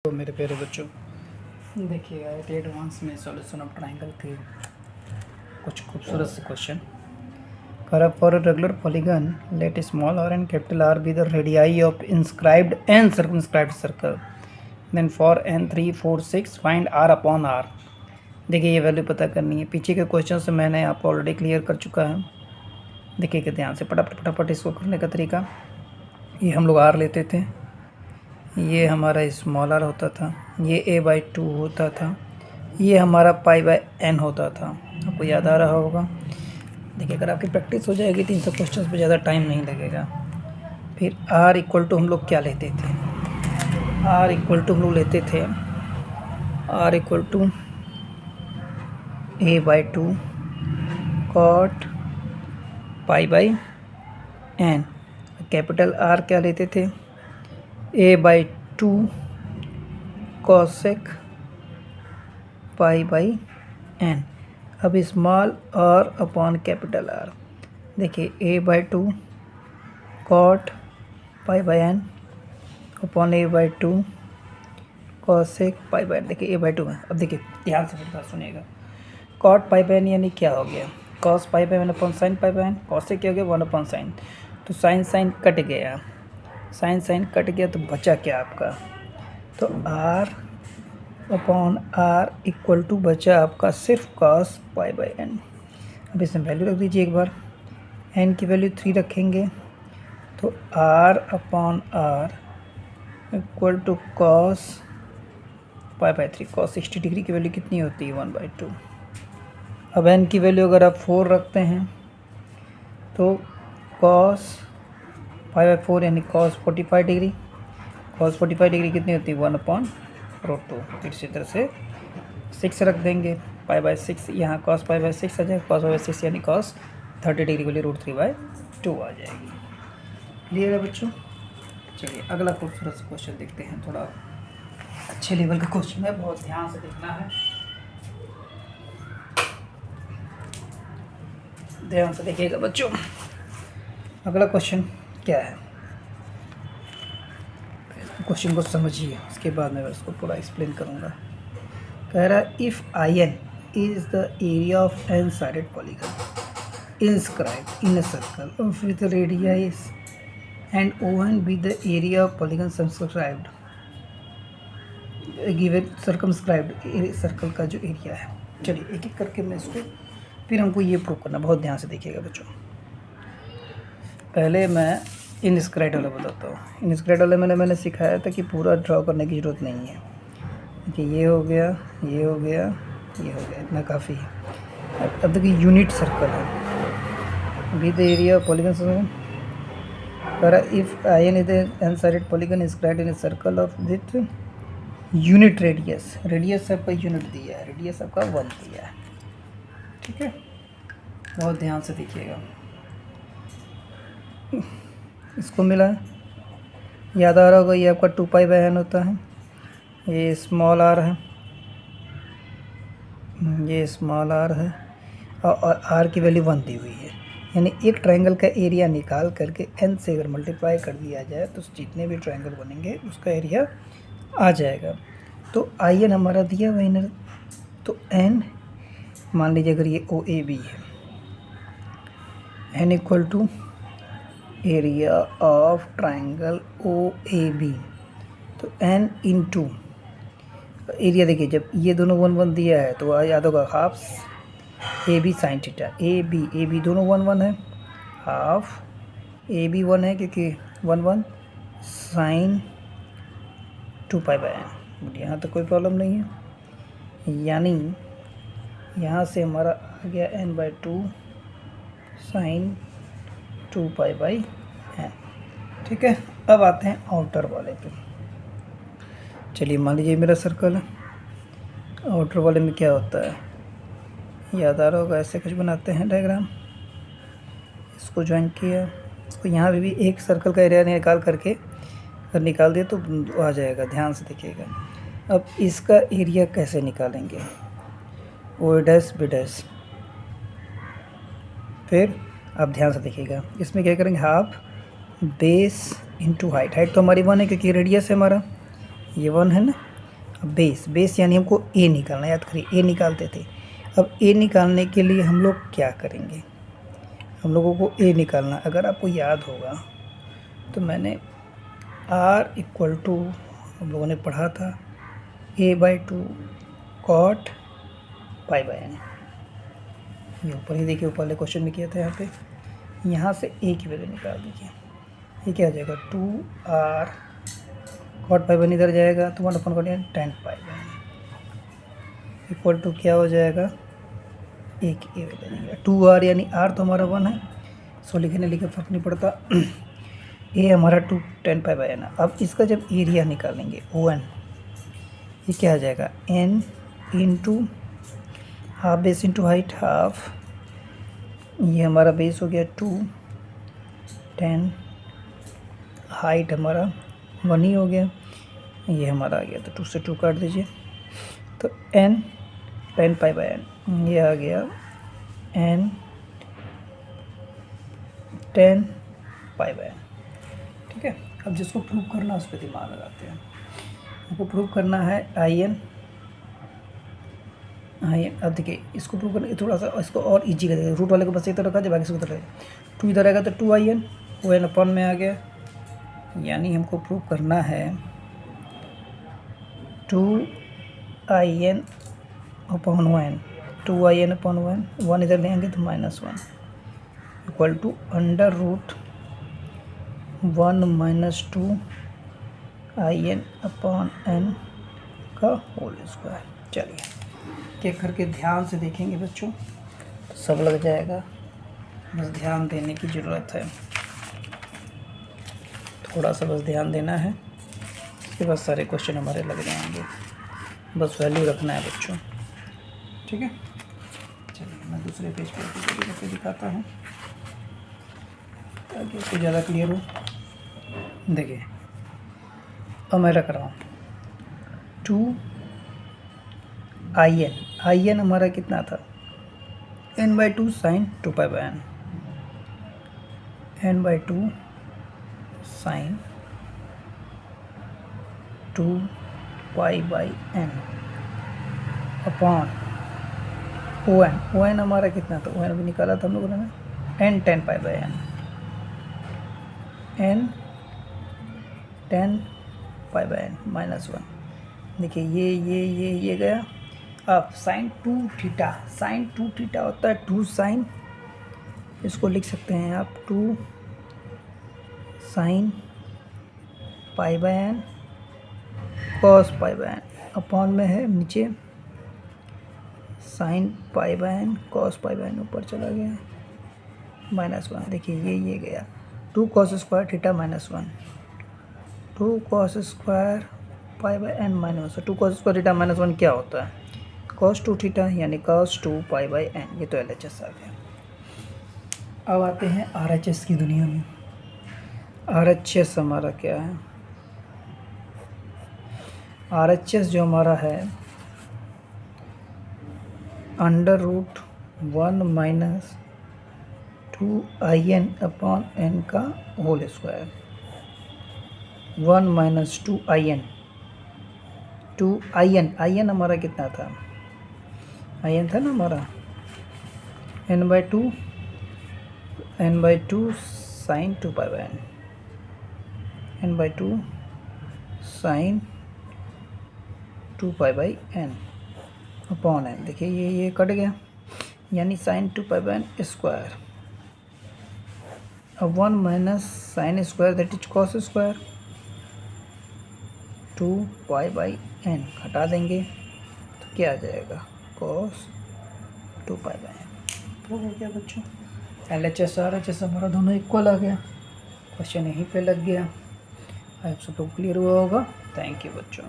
तो मेरे प्यारे बच्चों, देखिएगा एडवांस में सॉल्यूशन ऑफ ट्राइंगल के कुछ खूबसूरत से क्वेश्चन। कर for regular polygon let small r and capital R be the radii of inscribed and circumscribed circle, then for n 3 4 6 find r upon r. देखिए ये वैल्यू पता करनी है। पीछे के क्वेश्चन से मैंने आपको ऑलरेडी क्लियर कर चुका है। देखिए ध्यान से फटाफट फटाफट इसको करने का तरीका। ये हम लोग आर लेते थे, ये हमारा स्मॉल आर होता था, ये a/2 होता था, ये हमारा π/n होता था। आपको याद आ रहा होगा। देखिए अगर आपकी प्रैक्टिस हो जाएगी तो इन सब क्वेश्चंस पे ज़्यादा टाइम नहीं लगेगा। फिर r इक्वल टू हम लोग क्या लेते थे, r इक्वल टू हम लोग लेते थे r equal to a/2 cot π/n। Capital R क्या लेते थे, a/2 cosec π/n। अब small r upon capital R, देखिए a/2 cot π/n upon a/2 cosec π/n। देखिए a/2 है। अब देखिए ध्यान से मेरी बात सुनिएगा। cot π/n यानी क्या हो गया, cos π/n upon sine π/n। cosec क्या हो गया, 1 अपॉन साइन। तो साइन साइन कट गया, साइन साइन कट गया तो बचा क्या आपका, तो r upon r equal to बचा आपका सिर्फ cos π/n। अब इसमें वैल्यू रख दीजिए एक बार। n की वैल्यू 3 रखेंगे तो r upon r equal to cos π/3। cos 60 degree की वैल्यू कितनी होती है, 1/2। अब n की वैल्यू अगर आप 4 रखते हैं तो cos π/4 यानी cos 45 डिग्री। cos 45 डिग्री कितनी होती है, 1/√2। फिर इसी तरह से 6 रख देंगे, π/6 यहाँ cos π/6 आ जाएगा। cos π/6 यानी cos 30 डिग्री वाली √3/2 आ जाएगी। क्लियर है बच्चों। चलिए अगला खूबसूरत सा क्वेश्चन देखते हैं। थोड़ा अच्छे लेवल का क्वेश्चन है, बहुत ध्यान से देखना है, ध्यान से देखिएगा बच्चों। अगला क्वेश्चन क्या है, क्वेश्चन को समझिए, उसके बाद मैं उसको पूरा एक्सप्लेन करूँगा। कह रहा है if IN is the area of N sided polygon inscribed in a circle with radius and ON B the area of polygon subscribed given circumscribed circle का जो एरिया है। चलिए एक एक करके मैं इसको, फिर हमको ये प्रूव करना, बहुत ध्यान से देखिएगा बच्चों। पहले मैं इनस्क्राइड वाला बताता हूँ। इनस्क्राइड वाले मैंने सिखाया था कि पूरा ड्रॉ करने की ज़रूरत नहीं है। देखिए ये हो गया, ये हो गया, ये हो गया, इतना काफ़ी है। अब देखिए यूनिट सर्कल है with area polygon circle. If IN is an sided polygon inscribed in a circle of with unit radius. Radius आपका यूनिट दिया है, रेडियस आपका 1 दिया है। ठीक है, बहुत ध्यान से देखिएगा। इसको मिला है, याद आ रहा होगा, ये आपका 2π/n होता है, ये स्मॉल r है, ये स्मॉल r है, और r की वैल्यू 1 दी हुई है। यानी एक ट्रायंगल का एरिया निकाल करके n से अगर मल्टीप्लाई कर दिया जाए तो जितने भी ट्रायंगल बनेंगे उसका एरिया आ जाएगा। तो IN हमारा दिया हुआ है, तो n मान लीजिए अगर ये OAB है, n equal to area of triangle OAB, तो n इंटू एरिया। देखिए जब ये दोनों 1 1 दिया है तो याद होगा half AB sine theta. AB दोनों 1 1 है, हाफ AB 1 है क्योंकि 1 1 साइन 2π/n। यहाँ तक कोई प्रॉब्लम नहीं है। यानी यहाँ से हमारा आ गया n/2 साइन 2π/n। ठीक है, अब आते हैं आउटर वाले पे। चलिए मान लीजिए मेरा सर्कल है, आउटर वाले में क्या होता है, याद आ रहा होगा, ऐसे कुछ बनाते हैं डायग्राम। इसको ज्वाइन किया, इसको यहाँ भी एक सर्कल का एरिया निकाल करके अगर निकाल दिया तो आ जाएगा। ध्यान से देखिएगा। अब इसका एरिया कैसे निकालेंगे, OA', फिर आप ध्यान से देखिएगा। इसमें क्या करेंगे, half base into height. Height तो हमारी 1 है क्योंकि रेडियस है हमारा, ये 1 है ना, बेस यानी हमको ए निकालना, याद करिए ए निकालते थे। अब ए निकालने के लिए हम लोग क्या करेंगे, हम लोगों को ए निकालना। अगर आपको याद होगा तो मैंने आर इक्वल टू हम लोगों ने पढ़ा था a/2 cot pi by N. ये ऊपर ही देखिए, ऊपर वाले क्वेश्चन में किया था। यहाँ से ए की वैल्यू निकाल दीजिए। ये क्या आ जाएगा 2r cot pi by N, इधर जाएगा तो 1/10 pi by n equal to क्या हो जाएगा, ए की ए वैल्यू 2r, यानी r तो हमारा 1 है, सो लिखने लिखे फर्क नहीं पड़ता। ए हमारा 10 पाई बाय एन। अब इसका जब एरिया निकालेंगे ON, ये क्या आ जाएगा n into half base into height half, ये हमारा बेस हो गया 2, 10, हाइट हमारा 1 ही हो गया, ये हमारा आ गया तो 2 से 2 काट दीजिए तो n 10 पाई बाय एन, ये आ गया n 10 पाई बाय एन। ठीक है, अब जिसको प्रूव करना है उस पर दिमाग लगाते हैं। हमको प्रूव करना है IN। अब देखिए इसको प्रूव करने थोड़ा सा इसको और इजी कर देंगे। रूट वाले को बस एक तरह रखा जाए, बाकी इसको तरह 2 इधर आएगा तो 2IN, ON अपन में आ गया। यानी हमको प्रूव करना है 2IN अपॉन 1, 2IN अपॉन 1 इधर ले आएंगे तो -1 equal to under root 1 - 2IN upon n का होल स्क्वायर। चलिए एक करके ध्यान से देखेंगे बच्चों तो सब लग जाएगा, बस ध्यान देने की ज़रूरत है, थोड़ा सा बस ध्यान देना है, इसके बाद सारे क्वेश्चन हमारे लग जाएंगे। बस वैल्यू रखना है बच्चों, ठीक है। चलिए मैं दूसरे पेज पर दिखाता हूँ ताकि इसको ज़्यादा क्लियर हो। देखिए अब मैं रख रहा हूँ 2IN हमारा कितना था n/2 sine 2 pi by n, n/2 sine 2 pi by n upon ON हमारा कितना था, ON भी निकाला था हम लोगों ने, n 10 pi by n 10 pi by n -1। देखिए ये गया। अब साइन 2 थीटा होता है 2 साइन, इसको लिख सकते हैं आप 2 sine pi by n cos pi by n, upon में है नीचे sine pi by n cos pi by n, ऊपर चला गया -1। देखिए ये गया 2 cos square theta -1, 2 cos square pi by n -1। 2 cos square theta -1 क्या होता है, cos 2 थीटा, यानी cos 2 पाई बाई एन। ये तो LHS आ गया। अब आते हैं RHS की दुनिया में। RHS हमारा क्या है, RHS जो हमारा है under root 1 - 2IN upon n का होल स्क्वायर, 1 - 2IN हमारा कितना था, IN था ना हमारा n/2 sine 2 pi by n, n/2 sine 2 pi by n upon n. देखिए ये कट गया, यानी sine 2 pi by n square. अब 1 - sine square that is cos square, 2 pi by n हटा देंगे तो क्या आ जाएगा कॉस 2 पाई बाय एन। हो गया बच्चों, LHS RHS हमारा दोनों इक्वल आ गया। क्वेश्चन यहीं पे लग गया। आई होप सब लोग क्लियर हुआ होगा। थैंक यू बच्चों।